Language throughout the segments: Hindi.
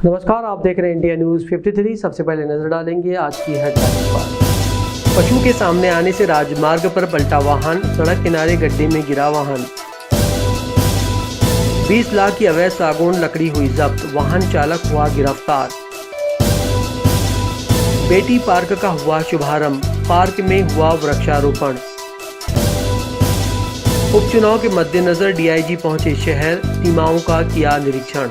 नमस्कार, आप देख रहे हैं इंडिया न्यूज़ 53। सबसे पहले नजर डालेंगे आज की हेडलाइन पर। पशु के सामने आने से राजमार्ग पर पलटा वाहन, सड़क किनारे गड्ढे में गिरा वाहन। 20 लाख की अवैध सागौन लकड़ी हुई जब्त, वाहन चालक हुआ गिरफ्तार। बेटी पार्क का हुआ शुभारंभ, पार्क में हुआ वृक्षारोपण। उपचुनाव के मद्देनजर डीआईजी पहुंचे शहर, सीमाओं का किया निरीक्षण।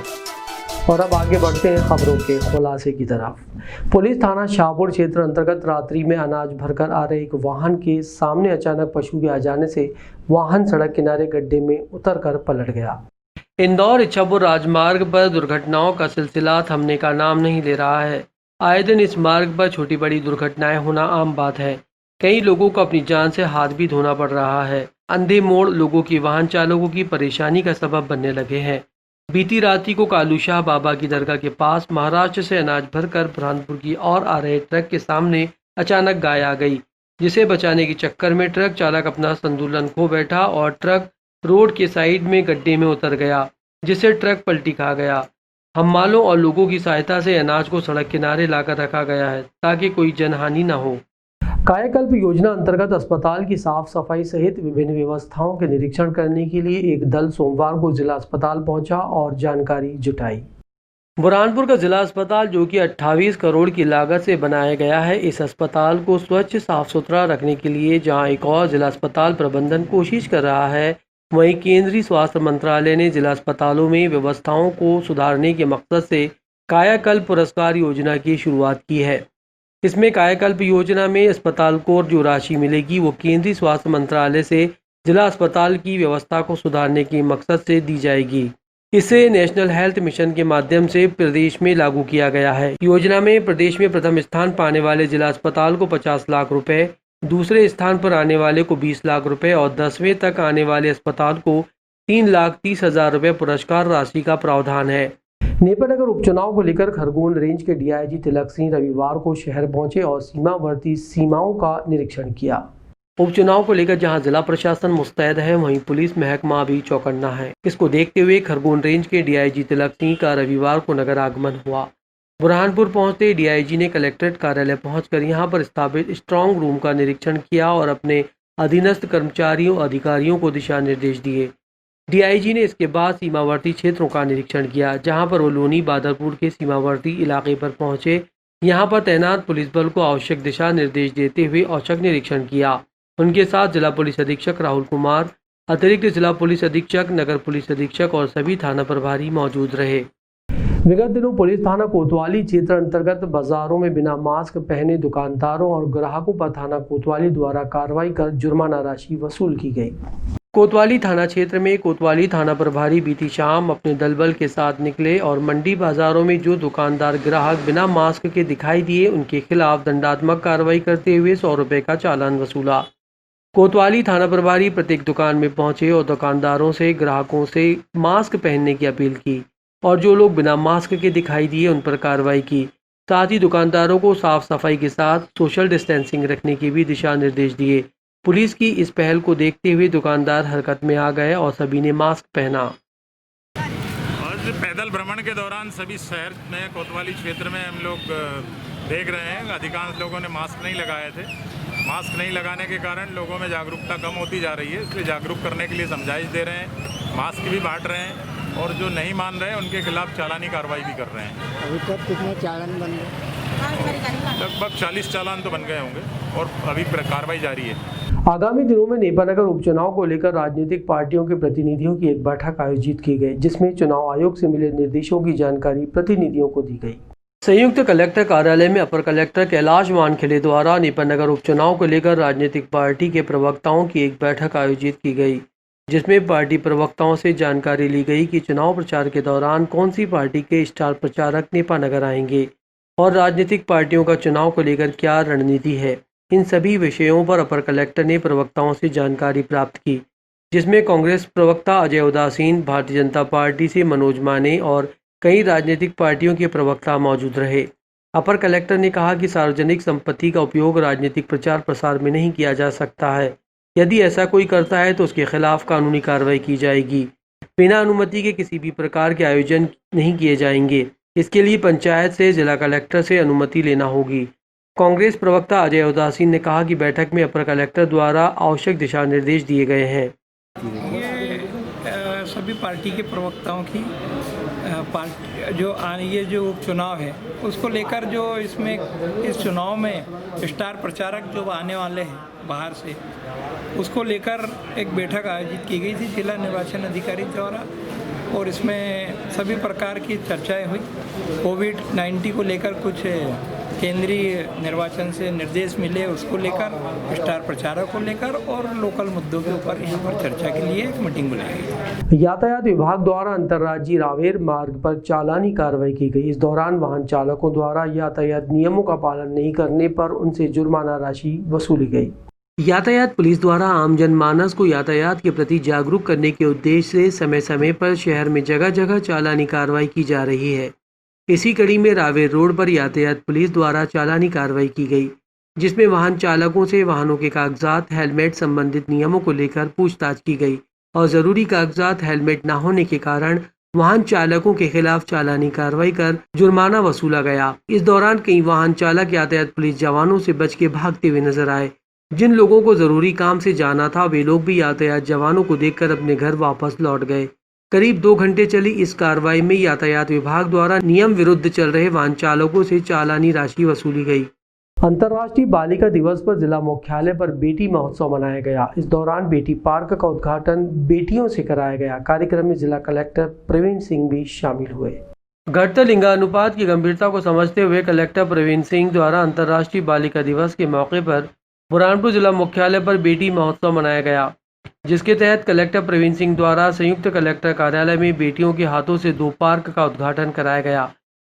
और अब आगे बढ़ते हैं खबरों के खुलासे की तरफ। पुलिस थाना शाहपुर क्षेत्र अंतर्गत रात्रि में अनाज भरकर आ रहे एक वाहन के सामने अचानक पशु के आ जाने से वाहन सड़क किनारे गड्ढे में उतरकर पलट गया। इंदौर इच्छापुर राजमार्ग पर दुर्घटनाओं का सिलसिला थमने का नाम नहीं ले रहा है। आए दिन इस मार्ग पर छोटी बड़ी दुर्घटनाएं होना आम बात है। कई लोगों को अपनी जान से हाथ भी धोना पड़ रहा है। अंधे मोड़ लोगों की वाहन चालकों की परेशानी का सबब बनने लगे हैं। बीती रात्रि को कालूशाह बाबा की दरगाह के पास महाराष्ट्र से अनाज भरकर बुरहानपुर की ओर आ रहे ट्रक के सामने अचानक गाय आ गई, जिसे बचाने के चक्कर में ट्रक चालक अपना संतुलन खो बैठा और ट्रक रोड के साइड में गड्ढे में उतर गया, जिससे ट्रक पलटी खा गया। हम्मालों और लोगों की सहायता से अनाज को सड़क किनारे लाकर रखा गया है ताकि कोई जनहानि न हो। कायाकल्प योजना अंतर्गत अस्पताल की साफ सफाई सहित विभिन्न व्यवस्थाओं के निरीक्षण करने के लिए एक दल सोमवार को जिला अस्पताल पहुंचा और जानकारी जुटाई। बुरहानपुर का जिला अस्पताल, जो कि 28 करोड़ की लागत से बनाया गया है, इस अस्पताल को स्वच्छ साफ सुथरा रखने के लिए जहां एक और जिला अस्पताल प्रबंधन कोशिश कर रहा है, वहीं केंद्रीय स्वास्थ्य मंत्रालय ने जिला अस्पतालों में व्यवस्थाओं को सुधारने के मकसद से कायाकल्प पुरस्कार योजना की शुरुआत की है। इसमें कायाकल्प योजना में अस्पताल को जो राशि मिलेगी वो केंद्रीय स्वास्थ्य मंत्रालय से जिला अस्पताल की व्यवस्था को सुधारने के मकसद से दी जाएगी। इसे नेशनल हेल्थ मिशन के माध्यम से प्रदेश में लागू किया गया है। योजना में प्रदेश में प्रथम स्थान पाने वाले जिला अस्पताल को 50 लाख रुपए, दूसरे स्थान पर आने वाले को 20 लाख रुपए और 10वें तक आने वाले अस्पताल को 3,30,000 रुपए पुरस्कार राशि का प्रावधान है। नेपानगर उपचुनाव को लेकर खरगोन रेंज के डीआईजी तिलक सिंह रविवार को शहर पहुंचे और सीमावर्ती सीमाओं का निरीक्षण किया। उपचुनाव को लेकर जहां जिला प्रशासन मुस्तैद है, वहीं पुलिस महकमा भी चौकन्ना है। इसको देखते हुए खरगोन रेंज के डीआईजी तिलक सिंह का रविवार को नगर आगमन हुआ। बुरहानपुर पहुंचते डीआईजी ने कलेक्ट्रेट कार्यालय पहुंचकर यहां पर स्थापित स्ट्रांग रूम का निरीक्षण किया और अपने अधीनस्थ कर्मचारियों अधिकारियों को दिशा निर्देश दिए। डीआईजी ने इसके बाद सीमावर्ती क्षेत्रों का निरीक्षण किया, जहां पर वो लोनी बादरपुर के सीमावर्ती इलाके पर पहुंचे। यहां पर तैनात पुलिस बल को आवश्यक दिशा निर्देश देते हुए औचक निरीक्षण किया। उनके साथ जिला पुलिस अधीक्षक राहुल कुमार, अतिरिक्त जिला पुलिस अधीक्षक, नगर पुलिस अधीक्षक और सभी थाना प्रभारी मौजूद रहे। विगत दिनों पुलिस थाना कोतवाली क्षेत्र अंतर्गत बाजारों में बिना मास्क पहने दुकानदारों और ग्राहकों पर थाना कोतवाली द्वारा कार्रवाई कर जुर्माना राशि वसूल की गई। कोतवाली थाना क्षेत्र में कोतवाली थाना प्रभारी बीती शाम अपने दलबल के साथ निकले और मंडी बाजारों में जो दुकानदार ग्राहक बिना मास्क के दिखाई दिए, उनके खिलाफ दंडात्मक कार्रवाई करते हुए 100 रुपए का चालान वसूला। कोतवाली थाना प्रभारी प्रत्येक दुकान में पहुंचे और दुकानदारों से ग्राहकों से मास्क पहनने की अपील की और जो लोग बिना मास्क के दिखाई दिए उन पर कार्रवाई की। साथ ही दुकानदारों को साफ सफाई के साथ सोशल डिस्टेंसिंग रखने के भी दिशा निर्देश दिए। पुलिस की इस पहल को देखते हुए दुकानदार हरकत में आ गए और सभी ने मास्क पहना। आज पैदल भ्रमण के दौरान सभी शहर में कोतवाली क्षेत्र में हम लोग देख रहे हैं, अधिकांश लोगों ने मास्क नहीं लगाए थे। मास्क नहीं लगाने के कारण लोगों में जागरूकता कम होती जा रही है, इसलिए जागरूक करने के लिए समझाइश दे रहे हैं, मास्क भी बांट रहे हैं और जो नहीं मान रहे हैं उनके खिलाफ चालानी कार्रवाई भी कर रहे हैं। अभी तक कितने चालान बन गए? लगभग 40 चालान तो बन गए होंगे और अभी कार्रवाई जारी है। आगामी दिनों में नेपानगर उपचुनाव को लेकर राजनीतिक पार्टियों के प्रतिनिधियों की एक बैठक आयोजित की गई, जिसमें चुनाव आयोग से मिले निर्देशों की जानकारी प्रतिनिधियों को दी गई। संयुक्त कलेक्टर कार्यालय में अपर कलेक्टर कैलाश वानखेड़े द्वारा नेपानगर उपचुनाव को लेकर राजनीतिक पार्टी के प्रवक्ताओं की एक बैठक आयोजित की गई, जिसमें पार्टी प्रवक्ताओं से जानकारी ली गई कि चुनाव प्रचार के दौरान कौन सी पार्टी के स्टार प्रचारक नेपानगर आएंगे और राजनीतिक पार्टियों का चुनाव को लेकर क्या रणनीति है। इन सभी विषयों पर अपर कलेक्टर ने प्रवक्ताओं से जानकारी प्राप्त की, जिसमें कांग्रेस प्रवक्ता अजय उदासीन, भारतीय जनता पार्टी से मनोज माने और कई राजनीतिक पार्टियों के प्रवक्ता मौजूद रहे। अपर कलेक्टर ने कहा कि सार्वजनिक संपत्ति का उपयोग राजनीतिक प्रचार प्रसार में नहीं किया जा सकता है। यदि ऐसा कोई करता है तो उसके खिलाफ कानूनी कार्रवाई की जाएगी। बिना अनुमति के किसी भी प्रकार के आयोजन नहीं किए जाएंगे। इसके लिए पंचायत से जिला कलेक्टर से अनुमति लेना होगी। कांग्रेस प्रवक्ता अजय उदासी ने कहा कि बैठक में अपर कलेक्टर द्वारा आवश्यक दिशा निर्देश दिए गए हैं। ये सभी पार्टी के प्रवक्ताओं की ये जो उपचुनाव है उसको लेकर जो इसमें इस चुनाव में स्टार प्रचारक जो आने वाले हैं बाहर से, उसको लेकर एक बैठक आयोजित की गई थी जिला निर्वाचन अधिकारी द्वारा, और इसमें सभी प्रकार की चर्चाएं हुई। कोविड-19 को लेकर कुछ केंद्रीय निर्वाचन से निर्देश मिले, उसको लेकर, स्टार प्रचारक को लेकर और लोकल मुद्दों के ऊपर यहाँ पर चर्चा के लिए एक मीटिंग बुलाई गई। यातायात विभाग द्वारा अंतर्राज्यीय रावेर मार्ग पर चालानी कार्रवाई की गई। इस दौरान वाहन चालकों द्वारा यातायात नियमों का पालन नहीं करने पर उनसे जुर्माना राशि वसूली गई। यातायात पुलिस द्वारा आम जनमानस को यातायात के प्रति जागरूक करने के उद्देश्य से समय समय पर शहर में जगह जगह चालानी कार्रवाई की जा रही है। इसी कड़ी में रावेर रोड पर यातायात पुलिस द्वारा चालानी कार्रवाई की गई, जिसमें वाहन चालकों से वाहनों के कागजात, हेलमेट संबंधित नियमों को लेकर पूछताछ की गई और जरूरी कागजात, हेलमेट न होने के कारण वाहन चालकों के खिलाफ चालानी कार्रवाई कर जुर्माना वसूला गया। इस दौरान कई वाहन चालक यातायात पुलिस जवानों से बच के भागते हुए नजर आए। जिन लोगों को जरूरी काम से जाना था वे लोग भी यातायात जवानों को देखकर अपने घर वापस लौट गए। करीब 2 घंटे चली इस कार्रवाई में यातायात विभाग द्वारा नियम विरुद्ध चल रहे वाहन चालकों से चालानी राशि वसूली गई। अंतर्राष्ट्रीय बालिका दिवस पर जिला मुख्यालय पर बेटी महोत्सव मनाया गया। इस दौरान बेटी पार्क का उद्घाटन बेटियों से कराया गया। कार्यक्रम में जिला कलेक्टर प्रवीण सिंह भी शामिल हुए। घटते लिंगानुपात की गंभीरता को समझते हुए कलेक्टर प्रवीण सिंह द्वारा अंतर्राष्ट्रीय बालिका दिवस के मौके पर बुरहानपुर जिला मुख्यालय पर बेटी महोत्सव मनाया गया, जिसके तहत कलेक्टर प्रवीण सिंह द्वारा संयुक्त कलेक्टर कार्यालय में बेटियों के हाथों से 2 पार्क का उद्घाटन कराया गया,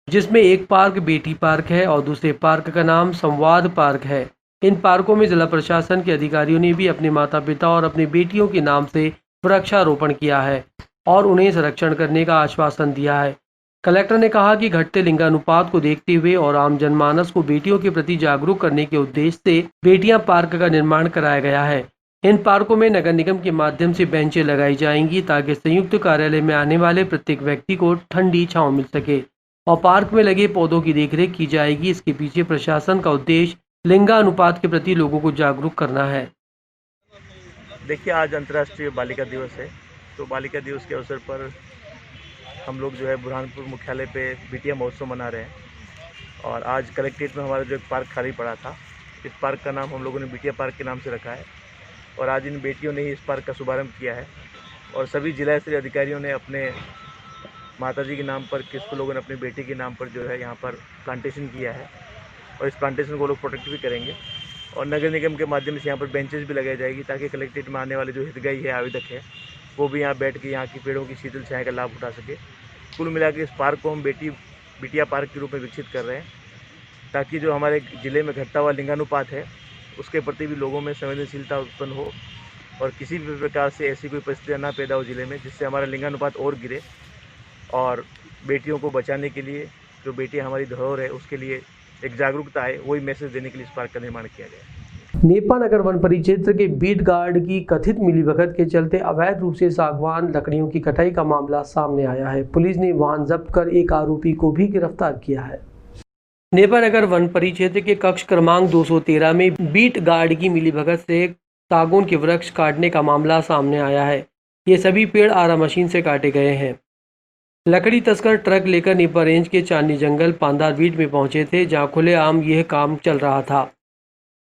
जिसमें एक पार्क बेटी पार्क है और दूसरे पार्क का नाम संवाद पार्क है। इन पार्कों में जिला प्रशासन के अधिकारियों ने भी अपने माता पिता और अपनी बेटियों के नाम से वृक्षारोपण किया है और उन्हें संरक्षण करने का आश्वासन दिया है। कलेक्टर ने कहा कि घटते लिंगानुपात को देखते हुए और आम जनमानस को बेटियों के प्रति जागरूक करने के उद्देश्य से बेटियां पार्क का निर्माण कराया गया है। इन पार्कों में नगर निगम के माध्यम से बेंचें लगाई जाएंगी ताकि संयुक्त कार्यालय में आने वाले प्रत्येक व्यक्ति को ठंडी छांव मिल सके और पार्क में लगे पौधों की देखरेख की जाएगी। इसके पीछे प्रशासन का उद्देश्य लिंगानुपात के प्रति लोगों को जागरूक करना है। देखिए, आज अंतर्राष्ट्रीय बालिका दिवस है, तो बालिका दिवस के अवसर पर हम लोग जो है बुरहानपुर मुख्यालय पे बिटिया महोत्सव मना रहे हैं। और आज कलेक्ट्रेट में हमारा जो एक पार्क खाली पड़ा था, इस पार्क का नाम हम लोगों ने बिटिया पार्क के नाम से रखा है और आज इन बेटियों ने ही इस पार्क का शुभारंभ किया है। और सभी जिला स्तरीय अधिकारियों ने अपने माताजी के नाम पर, किसको लोगों ने अपनी बेटी के नाम पर जो है यहाँ पर प्लांटेशन किया है और इस प्लांटेशन को लोग प्रोटेक्ट भी करेंगे। और नगर निगम के माध्यम से यहाँ पर बेंचेस भी लगाई जाएगी ताकि कलेक्ट्रेट में आने वाले जो हितग्राही है, आवेदक है, वो भी यहाँ बैठ के यहाँ की पेड़ों की शीतल छाया का लाभ उठा सके। कुल मिला के इस पार्क को हम बिटिया पार्क के रूप में विकसित कर रहे हैं ताकि जो हमारे ज़िले में घटता हुआ लिंगानुपात है उसके प्रति भी लोगों में संवेदनशीलता उत्पन्न हो और किसी भी प्रकार से ऐसी कोई परिस्थितियाँ ना पैदा हो ज़िले में जिससे हमारा लिंगानुपात और गिरे। और बेटियों को बचाने के लिए, जो बेटियाँ हमारी धरोहर है, उसके लिए एक जागरूकता है, वही मैसेज देने के लिए इस पार्क का निर्माण किया गया। नेपा नगर वन परिक्षेत्र के बीट गार्ड की कथित मिलीभगत के चलते अवैध रूप से सागवान लकड़ियों की कटाई का मामला सामने आया है। पुलिस ने वाहन जब्त कर एक आरोपी को भी गिरफ्तार किया है। नेपा नगर वन परिक्षेत्र के कक्ष क्रमांक 213 में बीट गार्ड की मिलीभगत से सागौन के वृक्ष काटने का मामला सामने आया है। ये सभी पेड़ आरा मशीन से काटे गए हैं। लकड़ी तस्कर ट्रक लेकर नेपा रेंज के चांदनी जंगल पांदार बीट में पहुंचे थे, जहां खुलेआम यह काम चल रहा था।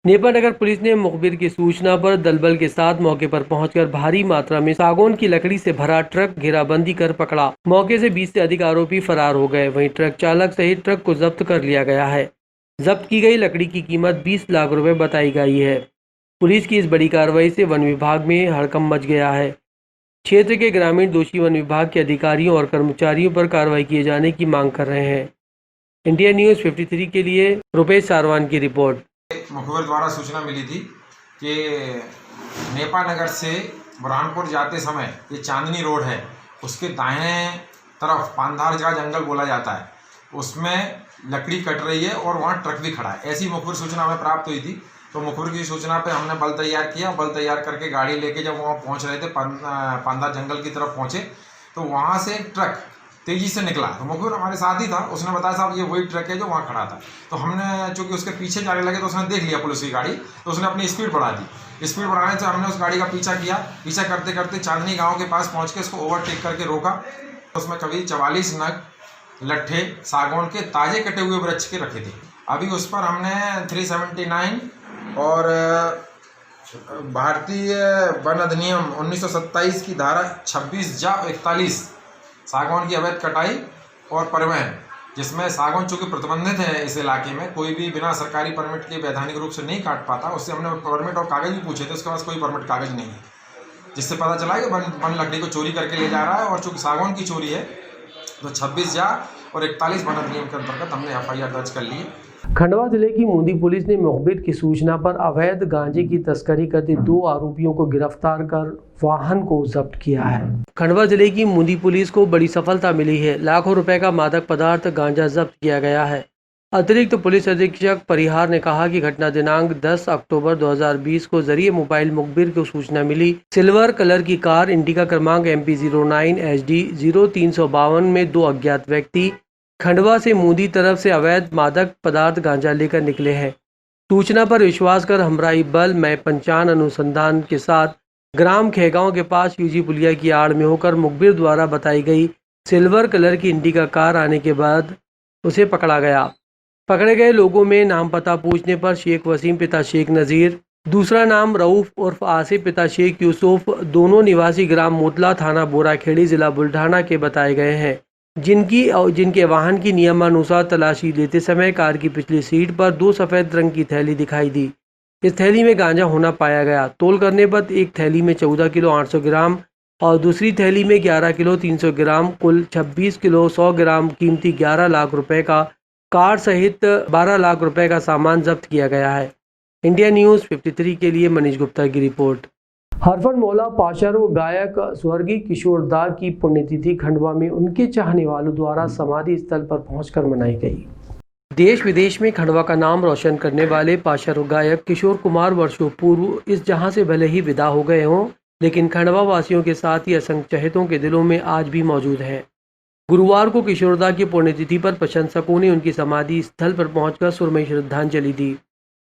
नेपा नगर पुलिस ने मुखबिर की सूचना पर दलबल के साथ मौके पर पहुंचकर भारी मात्रा में सागौन की लकड़ी से भरा ट्रक घेराबंदी कर पकड़ा। मौके से 20 से अधिक आरोपी फरार हो गए। वहीं ट्रक चालक सहित ट्रक को जब्त कर लिया गया है। जब्त की गई लकड़ी की कीमत 20 लाख रुपए बताई गई है। पुलिस की इस बड़ी कार्रवाई से वन विभाग में हड़कंप मच गया है। क्षेत्र के ग्रामीण दोषी वन विभाग के अधिकारियों और कर्मचारियों पर कार्रवाई किए जाने की मांग कर रहे हैं। इंडिया न्यूज़ 53 के लिए रुपेश सारवान की रिपोर्ट। मुखबिर द्वारा सूचना मिली थी कि नेपा नगर से बुरहानपुर जाते समय ये चांदनी रोड है, उसके दाहिने तरफ पांधार का जंगल बोला जाता है, उसमें लकड़ी कट रही है और वहाँ ट्रक भी खड़ा है। ऐसी मुखबिर सूचना हमें प्राप्त हुई थी, तो मुखबिर की सूचना पे हमने बल तैयार किया। बल तैयार करके गाड़ी लेके जब वहाँ पहुँच रहे थे, पांधार जंगल की तरफ पहुँचे, तो वहाँ से एक ट्रक तेजी से निकला। तो मुखबिर हमारे साथ ही था, उसने बताया साहब ये वही ट्रक है जो वहाँ खड़ा था। तो हमने चूँकि उसके पीछे जाने लगे तो उसने देख लिया पुलिस की गाड़ी, तो उसने अपनी स्पीड बढ़ा दी। स्पीड बढ़ाने से हमने उस गाड़ी का पीछा किया। पीछा करते करते चांदनी गाँव के पास पहुँच के उसको ओवरटेक करके रोका। उसमें कभी 44 नग लट्ठे सागौन के ताजे कटे हुए वृक्ष के रखे थे। अभी उस पर हमने 379 और भारतीय वन अधिनियम 1927 की धारा 26/41 सागौन की अवैध कटाई और परिवहन, जिसमें सागौन चूँकि प्रतिबंधित है इस इलाके में, कोई भी बिना सरकारी परमिट के वैधानिक रूप से नहीं काट पाता। उससे हमने परमिट और कागज़ भी पूछे थे, उसके पास कोई परमिट कागज़ नहीं है, जिससे पता चला कि वन लकड़ी को चोरी करके ले जा रहा है। और चूँकि सागौन की चोरी है तो 26 और 41 वन अधिनियम के अंतर्गत हमने FIR दर्ज कर ली है। खंडवा जिले की मूंदी पुलिस ने मुखबिर की सूचना पर अवैध गांजे की तस्करी करते 2 आरोपियों को गिरफ्तार कर वाहन को जब्त किया है। खंडवा जिले की मूंदी पुलिस को बड़ी सफलता मिली है। लाखों रुपए का मादक पदार्थ गांजा जब्त किया गया है। अतिरिक्त पुलिस अधीक्षक परिहार ने कहा कि घटना दिनांक 10 अक्टूबर 2020 को जरिए मोबाइल मुखबिर को सूचना मिली। सिल्वर कलर की कार इंडिका क्रमांक MP09 HD 0352 में 2 अज्ञात व्यक्ति खंडवा से मूंदी तरफ से अवैध मादक पदार्थ गांजा लेकर निकले हैं। सूचना पर विश्वास कर हमराई बल में पंचान अनुसंधान के साथ ग्राम खेगांव के पास यूजी पुलिया की आड़ में होकर मुखबिर द्वारा बताई गई सिल्वर कलर की इंडिका कार आने के बाद उसे पकड़ा गया। पकड़े गए लोगों में नाम पता पूछने पर शेख वसीम पिता शेख नज़ीर, दूसरा नाम रऊफ उर्फ आसिफ पिता शेख यूसुफ, दोनों निवासी ग्राम मोतला थाना बोराखेड़ी जिला बुल्ढाना के बताए गए हैं, जिनके वाहन की नियमानुसार तलाशी लेते समय कार की पिछली सीट पर 2 सफ़ेद रंग की थैली दिखाई दी। इस थैली में गांजा होना पाया गया। तोल करने पर एक थैली में 14 किलो 800 ग्राम और दूसरी थैली में 11 किलो 300 ग्राम कुल 26 किलो 100 ग्राम कीमती 11 लाख रुपए का कार सहित 12 लाख रुपए का सामान जब्त किया गया है। इंडिया न्यूज़ 53 के लिए मनीष गुप्ता की रिपोर्ट। हरफन मौला पार्श्व गायक स्वर्गीय किशोर दा की पुण्यतिथि खंडवा में उनके चाहने वालों द्वारा समाधि स्थल पर पहुंचकर मनाई गई। देश विदेश में खंडवा का नाम रोशन करने वाले पार्श्व गायक किशोर कुमार वर्षों पूर्व इस जहां से भले ही विदा हो गए हों, लेकिन खंडवा वासियों के साथ ही असंख्य चहेतों के दिलों में आज भी मौजूद हैं। गुरुवार को किशोरदा की पुण्यतिथि पर प्रशंसकों ने उनकी समाधि स्थल पर पहुंचकर सुरमई श्रद्धांजलि दी।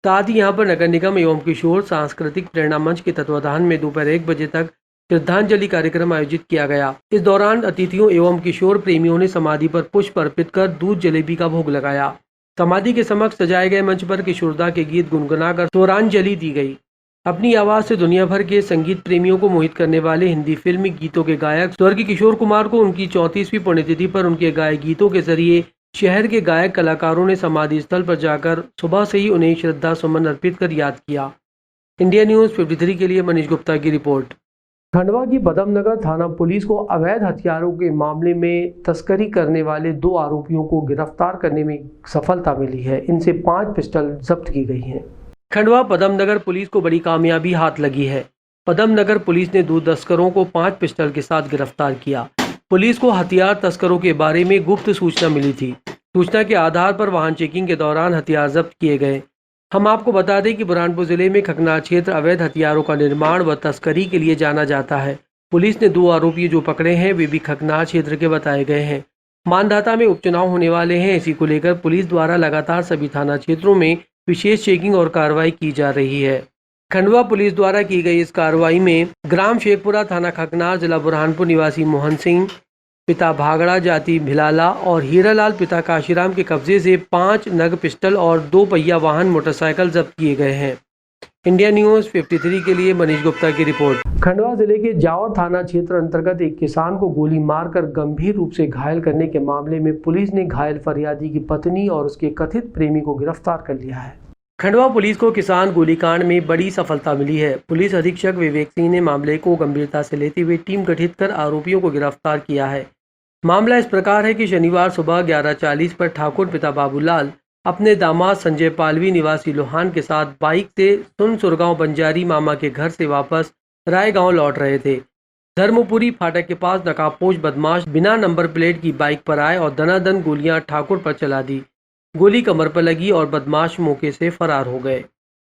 साथ ही यहां पर नगर निगम एवं किशोर सांस्कृतिक प्रेरणा मंच के तत्वाधान में दोपहर 1 बजे तक श्रद्धांजलि कार्यक्रम आयोजित किया गया। इस दौरान अतिथियों एवं किशोर प्रेमियों ने समाधि पर पुष्प अर्पित कर दूध जलेबी का भोग लगाया। समाधि के समक्ष सजाए गए मंच पर किशोरदा के गीत गुनगुनाकर स्वरांजलि दी गई। अपनी आवाज से दुनिया भर के संगीत प्रेमियों को मोहित करने वाले हिंदी फिल्मी गीतों के गायक स्वर्गीय किशोर कुमार को उनकी 34वीं पुण्यतिथि पर उनके गाए गीतों के जरिए शहर के गायक कलाकारों ने समाधि स्थल पर जाकर सुबह से ही उन्हें श्रद्धा सुमन अर्पित कर याद किया। इंडिया न्यूज़ 53 के लिए मनीष गुप्ता की रिपोर्ट। खंडवा की पदमनगर थाना पुलिस को अवैध हथियारों के मामले में तस्करी करने वाले 2 आरोपियों को गिरफ्तार करने में सफलता मिली है। इनसे 5 पिस्टल जब्त की गई हैं। खंडवा पदमनगर पुलिस को बड़ी कामयाबी हाथ लगी है। पदमनगर पुलिस ने 2 तस्करों को 5 पिस्टल के साथ गिरफ्तार किया। पुलिस को हथियार तस्करों के बारे में गुप्त सूचना मिली थी। सूचना के आधार पर वाहन चेकिंग के दौरान हथियार जब्त किए गए। हम आपको बता दें कि बुरहानपुर जिले में खकनार क्षेत्र अवैध हथियारों का निर्माण व तस्करी के लिए जाना जाता है। पुलिस ने 2 आरोपी जो पकड़े हैं वे भी खकनार क्षेत्र के बताए गए हैं। मानधाता में उपचुनाव होने वाले हैं, इसी को लेकर पुलिस द्वारा लगातार सभी थाना क्षेत्रों में विशेष चेकिंग और कार्रवाई की जा रही है। खंडवा पुलिस द्वारा की गई इस कार्रवाई में ग्राम शेखपुरा थाना खकनार जिला बुरहानपुर निवासी मोहन सिंह पिता भागड़ा जाति भिलाला और हीरालाल पिता काशीराम के कब्जे से 5 नग पिस्टल और 2 पहिया वाहन मोटरसाइकिल जब्त किए गए हैं। इंडिया न्यूज़ 53 के लिए मनीष गुप्ता की रिपोर्ट। खंडवा जिले के जावर थाना क्षेत्र अंतर्गत एक किसान को गोली मारकर गंभीर रूप से घायल करने के मामले में पुलिस ने घायल फरियादी की पत्नी और उसके कथित प्रेमी को गिरफ्तार कर लिया है। खंडवा पुलिस को किसान गोलीकांड में बड़ी सफलता मिली है। पुलिस अधीक्षक विवेक सिंह ने मामले को गंभीरता से लेते हुए टीम गठित कर आरोपियों को गिरफ्तार किया है। मामला इस प्रकार है कि शनिवार सुबह 11:40 पर ठाकुर पिता बाबूलाल अपने दामाद संजय पालवी निवासी लोहान के साथ बाइक से सुरगांव बंजारी मामा के घर से वापस रायगांव लौट रहे थे। धर्मपुरी फाटक के पास नकाबपोश बदमाश बिना नंबर प्लेट की बाइक पर आए और दनादन गोलियां ठाकुर पर चला दी। गोली कमर पर लगी और बदमाश मौके से फरार हो गए।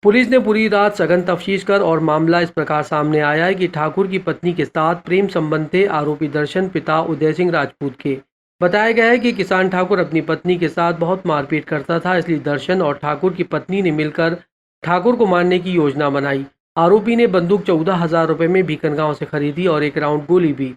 पुलिस ने पूरी रात सघन तफ्तीश कर और मामला इस प्रकार सामने आया है कि ठाकुर की पत्नी के साथ प्रेम संबंध थे आरोपी दर्शन पिता उदय सिंह राजपूत के। बताया गया है कि किसान ठाकुर अपनी पत्नी के साथ बहुत मारपीट करता था, इसलिए दर्शन और ठाकुर की पत्नी ने मिलकर ठाकुर को मारने की योजना बनाई। आरोपी ने बंदूक 14,000 रुपए में भीकनगांव से खरीदी और एक राउंड गोली भी।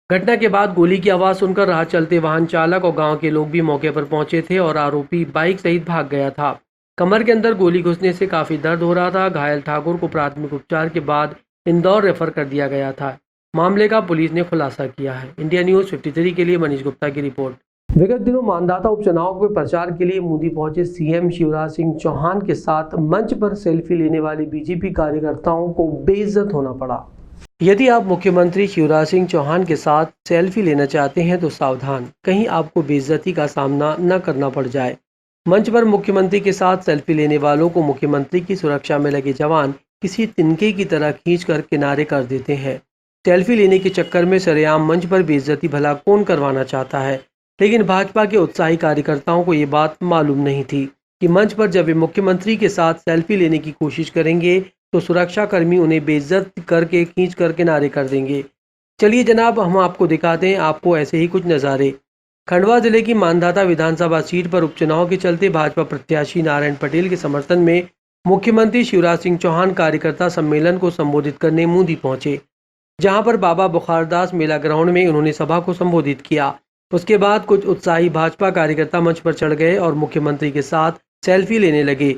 घटना के बाद गोली की आवाज़ सुनकर राह चलते वाहन चालक और गांव के लोग भी मौके पर पहुंचे थे और आरोपी बाइक सहित भाग गया था। कमर के अंदर गोली घुसने से काफ़ी दर्द हो रहा था। घायल ठाकुर को प्राथमिक उपचार के बाद इंदौर रेफर कर दिया गया था। मामले का पुलिस ने खुलासा किया है। इंडिया न्यूज़ 53 के लिए मनीष गुप्ता की रिपोर्ट। विगत दिनों मानदाता उपचुनाव के प्रचार के लिए बूंदी पहुंचे सीएम शिवराज सिंह चौहान के साथ मंच पर सेल्फी लेने वाले बीजेपी कार्यकर्ताओं को बेइज्जत होना पड़ा। यदि आप मुख्यमंत्री शिवराज सिंह चौहान के साथ सेल्फी लेना चाहते हैं तो सावधान, कहीं आपको बेइज्जती का सामना न करना पड़ जाए। मंच पर मुख्यमंत्री के साथ सेल्फी लेने वालों को मुख्यमंत्री की सुरक्षा में लगे जवान किसी तिनके की तरह खींचकर किनारे कर देते हैं। सेल्फी लेने के चक्कर में सरेआम मंच पर बेइज्जती भला कौन करवाना चाहता है, लेकिन भाजपा के उत्साही कार्यकर्ताओं को ये बात मालूम नहीं थी कि मंच पर जब वे मुख्यमंत्री के साथ सेल्फी लेने की कोशिश करेंगे तो सुरक्षा कर्मी उन्हें बेइज्जत करके खींच कर किनारे कर देंगे। चलिए जनाब, हम आपको दिखाते हैं आपको ऐसे ही कुछ नज़ारे। खंडवा जिले की मानधाता विधानसभा सीट पर उपचुनाव के चलते भाजपा प्रत्याशी नारायण पटेल के समर्थन में मुख्यमंत्री शिवराज सिंह चौहान कार्यकर्ता सम्मेलन को संबोधित करने बूंदी पहुंचे, जहां पर बाबा बुखारदास मेला ग्राउंड में उन्होंने सभा को संबोधित किया। उसके बाद कुछ उत्साही भाजपा कार्यकर्ता मंच पर चढ़ गए और मुख्यमंत्री के साथ सेल्फी लेने लगे।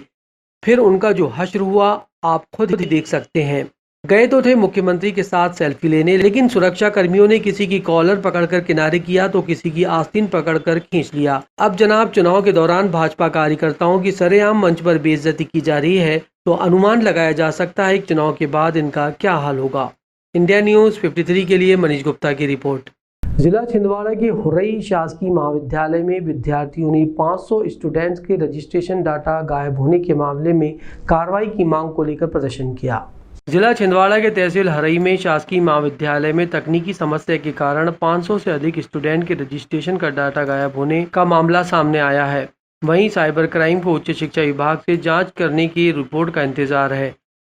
फिर उनका जो हश्र हुआ आप खुद ही देख सकते हैं। गए तो थे मुख्यमंत्री के साथ सेल्फी लेने, लेकिन सुरक्षा कर्मियों ने किसी की कॉलर पकड़कर किनारे किया तो किसी की आस्तीन पकड़कर खींच लिया। अब जनाब, चुनाव के दौरान भाजपा कार्यकर्ताओं की सरेआम मंच पर बेइज्जती की जा रही है, तो अनुमान लगाया जा सकता है कि चुनाव के बाद इनका क्या हाल होगा। इंडिया न्यूज़ 53 के लिए मनीष गुप्ता की रिपोर्ट। जिला छिंदवाड़ा के हुरई शासकीय महाविद्यालय में विद्यार्थियों ने 500 स्टूडेंट्स के रजिस्ट्रेशन डाटा गायब होने के मामले में कार्रवाई की मांग को लेकर प्रदर्शन किया। जिला छिंदवाड़ा के तहसील हरई में शासकीय महाविद्यालय में तकनीकी समस्या के कारण 500 से अधिक स्टूडेंट के रजिस्ट्रेशन का डाटा गायब होने का मामला सामने आया है। वहीं साइबर क्राइम को उच्च शिक्षा विभाग से जाँच करने की रिपोर्ट का इंतजार है।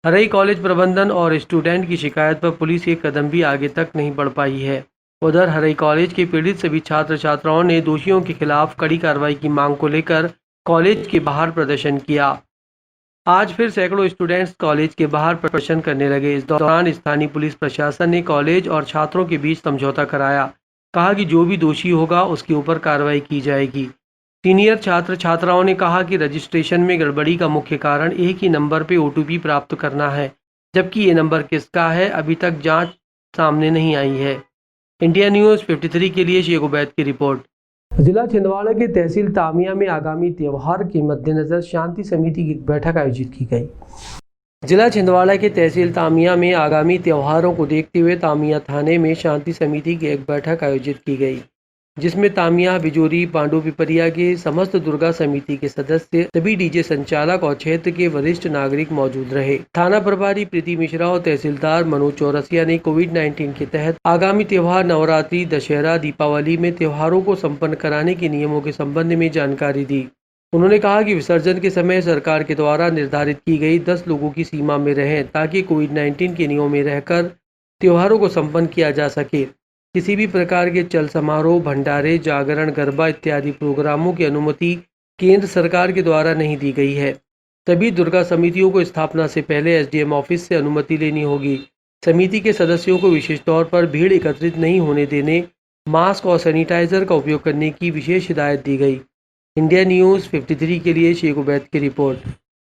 हरई कॉलेज प्रबंधन और स्टूडेंट की शिकायत पर पुलिस एक कदम भी आगे तक नहीं बढ़ पाई है। उधर हरई कॉलेज के पीड़ित सभी छात्र छात्राओं ने दोषियों के खिलाफ कड़ी कार्रवाई की मांग को लेकर कॉलेज के बाहर प्रदर्शन किया। आज फिर सैकड़ों स्टूडेंट्स कॉलेज के बाहर प्रदर्शन करने लगे। इस दौरान स्थानीय पुलिस प्रशासन ने कॉलेज और छात्रों के बीच समझौता कराया। कहा कि जो भी दोषी होगा उसके ऊपर कार्रवाई की जाएगी। सीनियर छात्र छात्राओं ने कहा कि रजिस्ट्रेशन में गड़बड़ी का मुख्य कारण एक ही नंबर पर OTP प्राप्त करना है, जबकि ये नंबर किसका है अभी तक जाँच सामने नहीं आई है। इंडिया न्यूज़ 53 के लिए शेख उबैद की रिपोर्ट। जिला छिंदवाड़ा के तहसील तामिया में आगामी त्यौहार के मद्देनजर शांति समिति की बैठक आयोजित की गई। जिला छिंदवाड़ा के तहसील तामिया में आगामी त्योहारों को देखते हुए तामिया थाने में शांति समिति की एक बैठक आयोजित की गई, जिसमें तामिया, बिजोरी, पांडु पिपरिया के समस्त दुर्गा समिति के सदस्य, सभी डीजे संचालक और क्षेत्र के वरिष्ठ नागरिक मौजूद रहे। थाना प्रभारी प्रीति मिश्रा और तहसीलदार मनोज चौरसिया ने कोविड-19 के तहत आगामी त्योहार नवरात्रि, दशहरा, दीपावली में त्योहारों को संपन्न कराने के नियमों के संबंध में जानकारी दी। उन्होंने कहा कि विसर्जन के समय सरकार के द्वारा निर्धारित की गई 10 लोगों की सीमा में रहें, ताकि कोविड-19 के नियमों में रहकर त्योहारों को संपन्न किया जा सके। किसी भी प्रकार के चल समारोह, भंडारे, जागरण, गरबा इत्यादि प्रोग्रामों की अनुमति केंद्र सरकार के द्वारा नहीं दी गई है। सभी दुर्गा समितियों को स्थापना से पहले SDM ऑफिस से अनुमति लेनी होगी। समिति के सदस्यों को विशेष तौर पर भीड़ एकत्रित नहीं होने देने, मास्क और सैनिटाइजर का उपयोग करने की विशेष हिदायत दी गई। इंडिया न्यूज़ 53 के लिए शेख उबैद की रिपोर्ट।